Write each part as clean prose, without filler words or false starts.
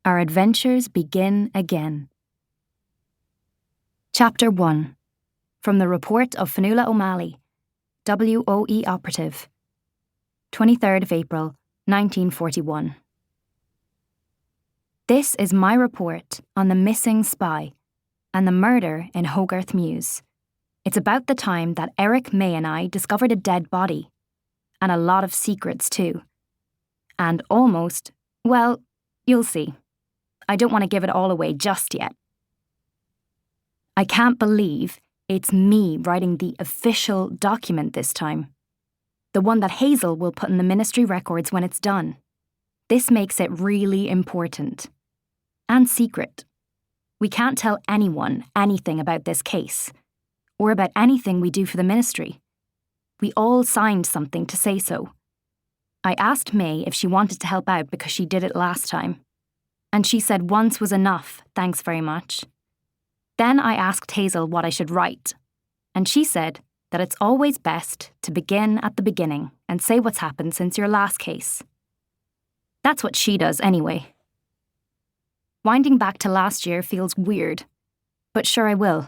Our adventures begin again. Chapter 1. From the Report of Nuala O'Malley, WOE Operative, 23rd of April, 1941. This is my report on the missing spy and the murder in Hogarth Mews. It's about the time that Eric, May and I discovered a dead body. And a lot of secrets too. And almost, well, you'll see. I don't want to give it all away just yet. I can't believe it's me writing the official document this time. The one that Hazel will put in the ministry records when it's done. This makes it really important. And secret. We can't tell anyone anything about this case. Or about anything we do for the ministry. We all signed something to say so. I asked May if she wanted to help out because she did it last time. And she said once was enough, thanks very much. Then I asked Hazel what I should write. And she said that it's always best to begin at the beginning and say what's happened since your last case. That's what she does anyway. Winding back to last year feels weird, but sure I will.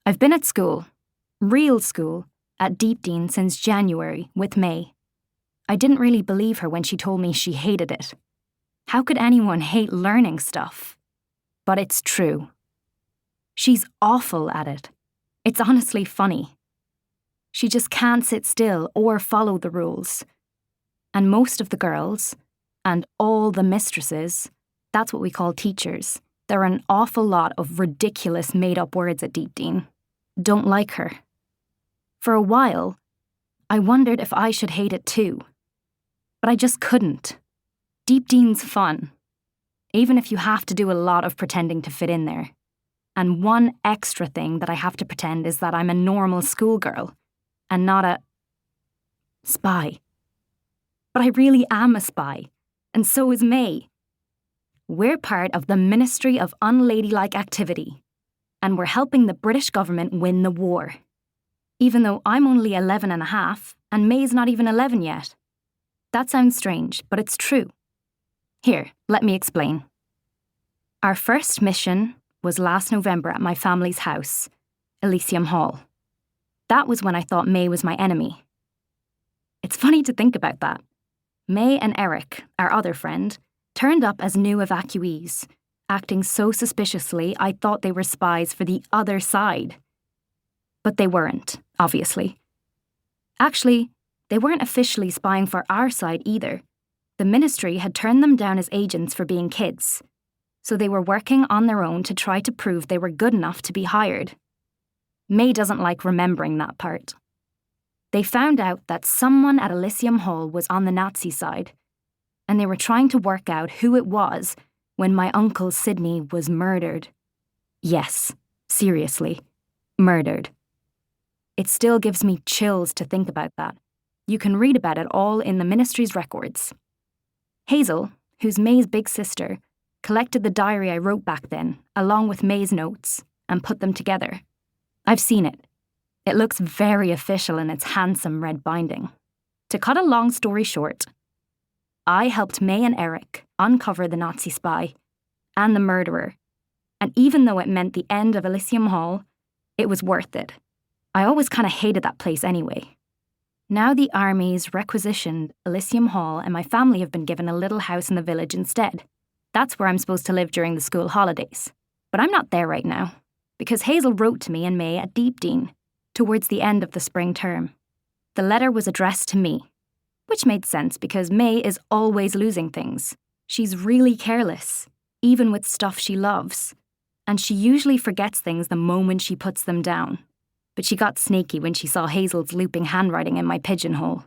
I've been at school, real school, at Deepdean since January with May. I didn't really believe her when she told me she hated it. How could anyone hate learning stuff? But it's true. She's awful at it. It's honestly funny. She just can't sit still or follow the rules. And most of the girls, and all the mistresses, that's what we call teachers, there are an awful lot of ridiculous made-up words at Deepdean, don't like her. For a while, I wondered if I should hate it too. But I just couldn't. Deepdean's fun, even if you have to do a lot of pretending to fit in there. And one extra thing that I have to pretend is that I'm a normal schoolgirl, and not a spy. But I really am a spy, and so is May. We're part of the Ministry of Unladylike Activity, and we're helping the British government win the war. Even though I'm only 11 and a half, and May's not even 11 yet. That sounds strange, but it's true. Here, let me explain. Our first mission was last November at my family's house, Elysium Hall. That was when I thought May was my enemy. It's funny to think about that. May and Eric, our other friend, turned up as new evacuees, acting so suspiciously I thought they were spies for the other side. But they weren't, obviously. Actually, they weren't officially spying for our side either. The ministry had turned them down as agents for being kids, so they were working on their own to try to prove they were good enough to be hired. May doesn't like remembering that part. They found out that someone at Elysium Hall was on the Nazi side, and they were trying to work out who it was when my uncle Sidney was murdered. Yes, seriously, murdered. It still gives me chills to think about that. You can read about it all in the ministry's records. Hazel, who's May's big sister, collected the diary I wrote back then, along with May's notes, and put them together. I've seen it. It looks very official in its handsome red binding. To cut a long story short, I helped May and Eric uncover the Nazi spy and the murderer, and even though it meant the end of Elysium Hall, it was worth it. I always kind of hated that place anyway. Now the army's requisitioned Elysium Hall and my family have been given a little house in the village instead. That's where I'm supposed to live during the school holidays. But I'm not there right now, because Hazel wrote to me and May at Deepdean, towards the end of the spring term. The letter was addressed to me, which made sense because May is always losing things. She's really careless, even with stuff she loves. And she usually forgets things the moment she puts them down. But she got sneaky when she saw Hazel's looping handwriting in my pigeonhole.